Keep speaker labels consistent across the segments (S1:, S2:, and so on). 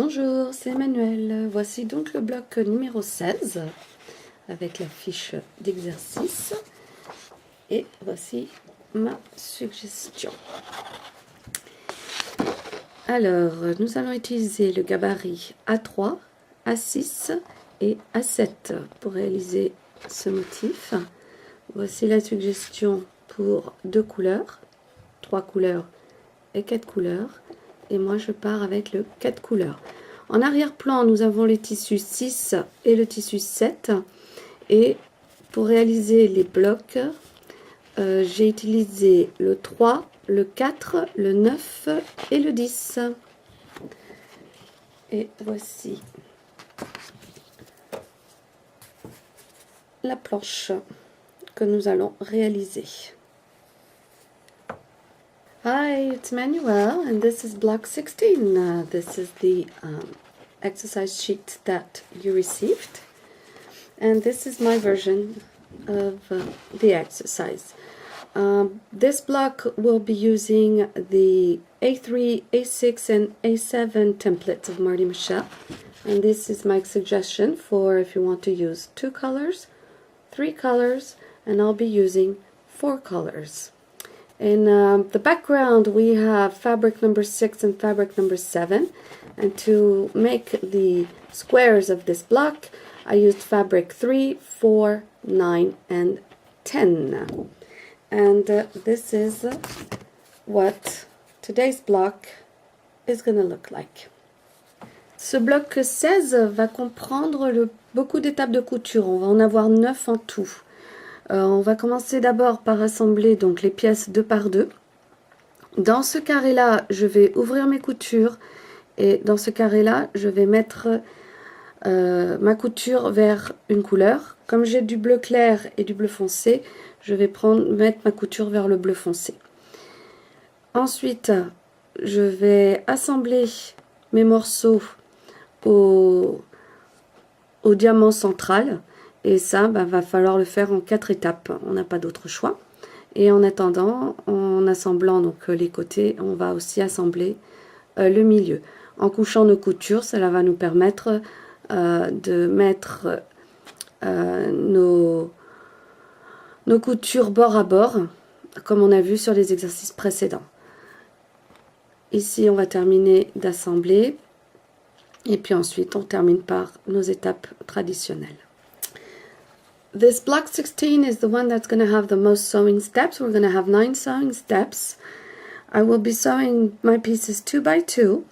S1: Bonjour, c'est Emmanuel. Voici donc le bloc numéro 16 avec la fiche d'exercice. Et voici ma suggestion. Alors, nous allons utiliser le gabarit A3, A6 et A7 pour réaliser ce motif. Voici la suggestion pour 2 couleurs, 3 couleurs et 4 couleurs. Et moi, je pars avec le 4 couleurs. En arrière-plan, nous avons les tissus 6 et le tissu 7. Et pour réaliser les blocs, j'ai utilisé le 3, le 4, le 9 et le 10. Et voici la planche que nous allons réaliser. Hi, it's Manuel, and this is block 16. This is the exercise sheet that you received, and this is my version of the exercise. This block will be using the A3, A6, and A7 templates of Marty Michel, and this is my suggestion for if you want to use 2 colors, 3 colors, and I'll be using 4 colors. In the background, we have fabric number 6 and fabric number 7. And to make the squares of this block, I used fabric 3, 4, 9, and 10. And this is what today's block is going to look like. Ce bloc 16 va comprendre beaucoup d'étapes de couture. On va en avoir 9 en tout. On va commencer d'abord par assembler donc les pièces 2 par 2. Dans ce carré-là, je vais ouvrir mes coutures et dans ce carré-là, je vais mettre ma couture vers une couleur. Comme j'ai du bleu clair et du bleu foncé, je vais mettre ma couture vers le bleu foncé. Ensuite, je vais assembler mes morceaux au diamant central. Et ça, va falloir le faire en 4 étapes. On n'a pas d'autre choix. Et en attendant, en assemblant donc les côtés, on va aussi assembler le milieu. En couchant nos coutures, cela va nous permettre de mettre nos coutures bord à bord, comme on a vu sur les exercices précédents. Ici, on va terminer d'assembler. Et puis ensuite, on termine par nos étapes traditionnelles. This block 16 is the one that's going to have the most sewing steps. We're going to have 9 sewing steps. I will be sewing my pieces 2 by 2.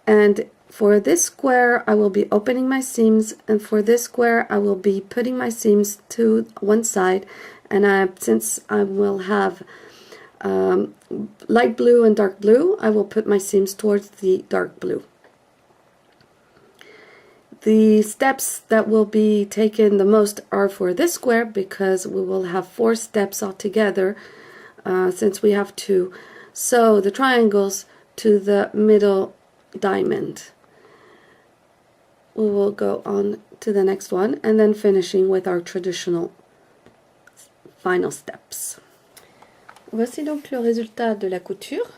S1: And for this square, I will be opening my seams. And for this square, I will be putting my seams to one side. And since I will have light blue and dark blue, I will put my seams towards the dark blue. The steps that will be taken the most are for this square because we will have 4 steps altogether since we have to sew the triangles to the middle diamond. We will go on to the next one and then finishing with our traditional final steps. Voici donc le résultat de la couture.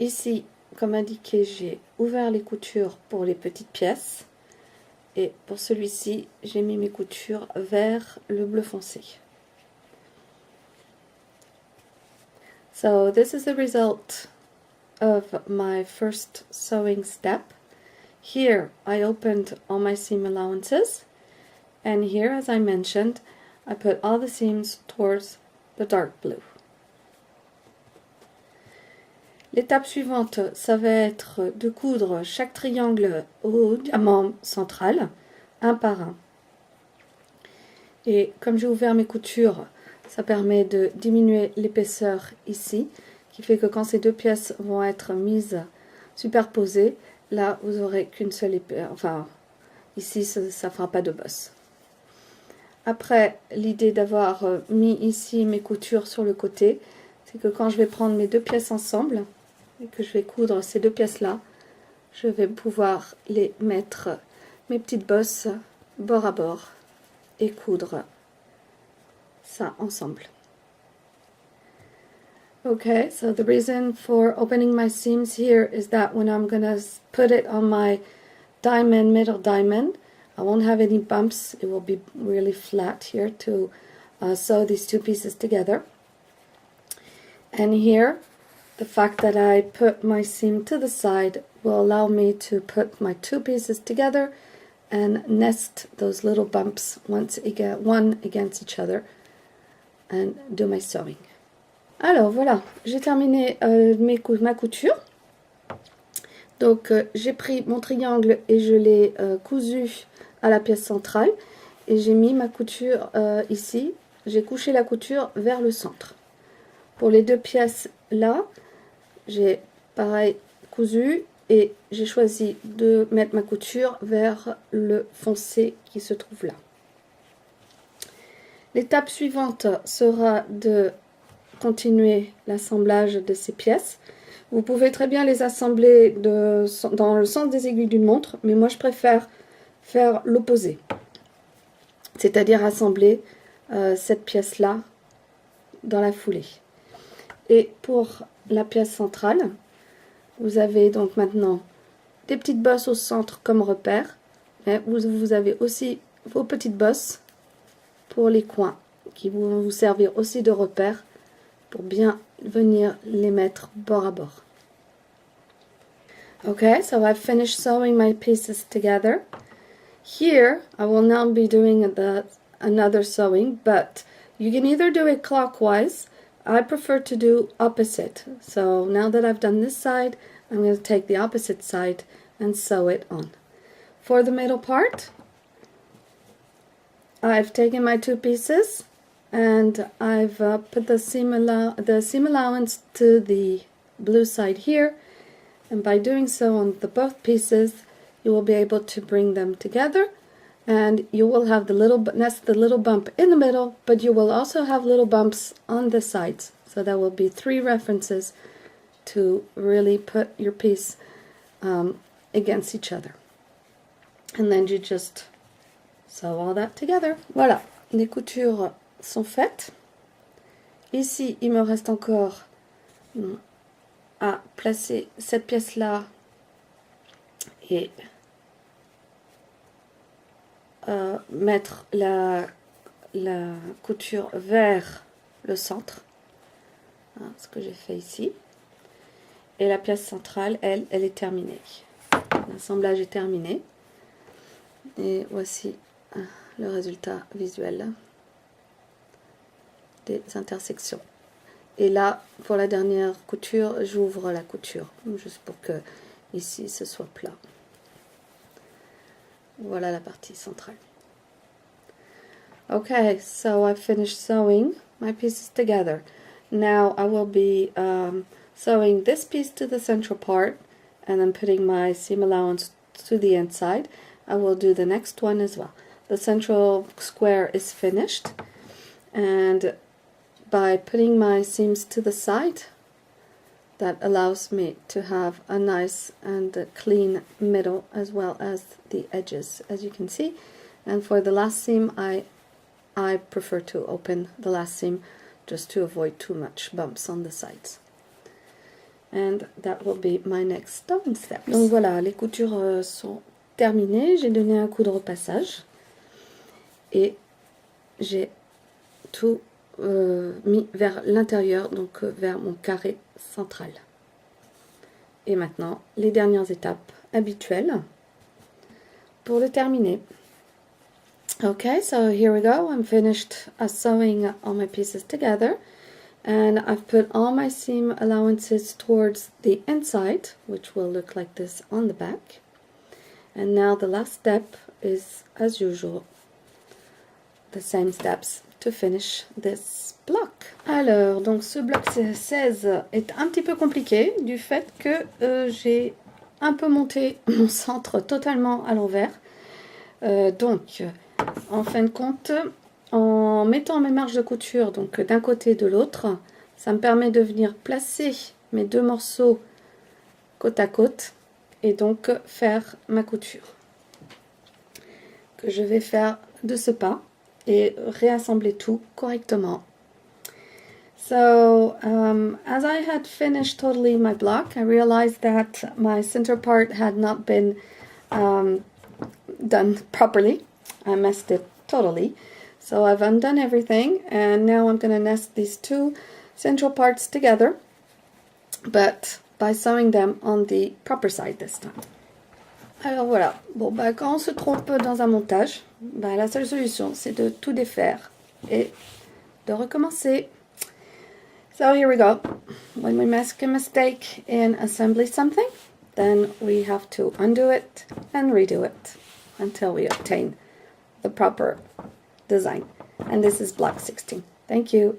S1: Ici, comme indiqué, j'ai ouvert les coutures pour les petites pièces et pour celui-ci, j'ai mis mes coutures vers le bleu foncé. So this is the result of my first sewing step. Here I opened all my seam allowances, and here, as I mentioned, I put all the seams towards the dark blue. L'étape suivante, ça va être de coudre chaque triangle au diamant central, un par un. Et comme j'ai ouvert mes coutures, ça permet de diminuer l'épaisseur ici, qui fait que quand ces 2 pièces vont être mises superposées, là vous aurez qu'une seule épaisseur, enfin ici ça ne fera pas de bosse. Après, l'idée d'avoir mis ici mes coutures sur le côté, c'est que quand je vais prendre mes 2 pièces ensemble, et que je vais coudre ces 2 pièces-là, je vais pouvoir les mettre, mes petites bosses, bord à bord, et coudre ça ensemble. Okay, so the reason for opening my seams here is that when I'm gonna put it on my diamond, middle diamond, I won't have any bumps. It will be really flat here to sew these two pieces together. And here, the fact that I put my seam to the side will allow me to put my two pieces together and nest those little bumps one against each other and do my sewing. Alors voilà, j'ai terminé ma couture. Donc j'ai pris mon triangle et je l'ai cousu à la pièce centrale et j'ai mis ma couture ici. J'ai couché la couture vers le centre. Pour les deux pièces là, j'ai pareil cousu et j'ai choisi de mettre ma couture vers le foncé qui se trouve là. L'étape suivante sera de continuer l'assemblage de ces pièces. Vous pouvez très bien les assembler dans le sens des aiguilles d'une montre, mais moi je préfère faire l'opposé. C'est-à-dire assembler cette pièce-là dans la foulée. Et pour la pièce centrale, vous avez donc maintenant des petites bosses au centre comme repère, mais vous avez aussi vos petites bosses pour les coins qui vont vous servir aussi de repère pour bien venir les mettre bord à bord. Okay, so I've finished sewing my pieces together. Here, I will now be doing another sewing, but you can either do it clockwise. I prefer to do opposite. So now that I've done this side, I'm going to take the opposite side and sew it on. For the middle part, I've taken my two pieces and I've put the seam allowance to the blue side here, and by doing so on both pieces you will be able to bring them together, and you will have the little bump in the middle, but you will also have little bumps on the sides, so there will be three references to really put your piece against each other, and then you just sew all that together. Voilà, les coutures sont faites. Ici, il me reste encore à placer cette pièce-là et mettre la couture vers le centre. Voilà, ce que j'ai fait ici. Et la pièce centrale, elle est terminée. L'assemblage est terminé. Et voici le résultat visuel des intersections. Et là, pour la dernière couture, j'ouvre la couture, juste pour que ici ce soit plat. Voilà la partie centrale. Okay, so I finished sewing my pieces together. Now I will be sewing this piece to the central part and then putting my seam allowance to the inside. I will do the next one as well. The central square is finished, and by putting my seams to the side, that allows me to have a nice and clean middle as well as the edges, as you can see. And for the last seam, I prefer to open the last seam just to avoid too much bumps on the sides. And that will be my next sewing steps. Donc voilà, les coutures sont terminées. J'ai donné un coup de repassage et j'ai tout mis vers l'intérieur, donc vers mon carré central. Et maintenant, les dernières étapes habituelles pour le terminer. Okay, so here we go. I'm finished sewing all my pieces together, and I've put all my seam allowances towards the inside, which will look like this on the back. And now the last step is, as usual, the same steps to finish this block. Alors, donc ce bloc 16 est un petit peu compliqué du fait que j'ai un peu monté mon centre totalement à l'envers. Donc, en fin de compte, en mettant mes marges de couture donc d'un côté et de l'autre, ça me permet de venir placer mes deux morceaux côte à côte et donc faire ma couture que je vais faire de ce pas et réassembler tout correctement. So as I had finished totally my block, I realized that my center part had not been done properly. I messed it totally. So I've undone everything, and now I'm going to nest these two central parts together, but by sewing them on the proper side this time. Alors voilà, bon bah quand on se trompe dans un montage, bah la seule solution c'est de tout défaire et de recommencer. So here we go. When we make a mistake in assembling something, then we have to undo it and redo it until we obtain the proper design. And this is block 16. Thank you.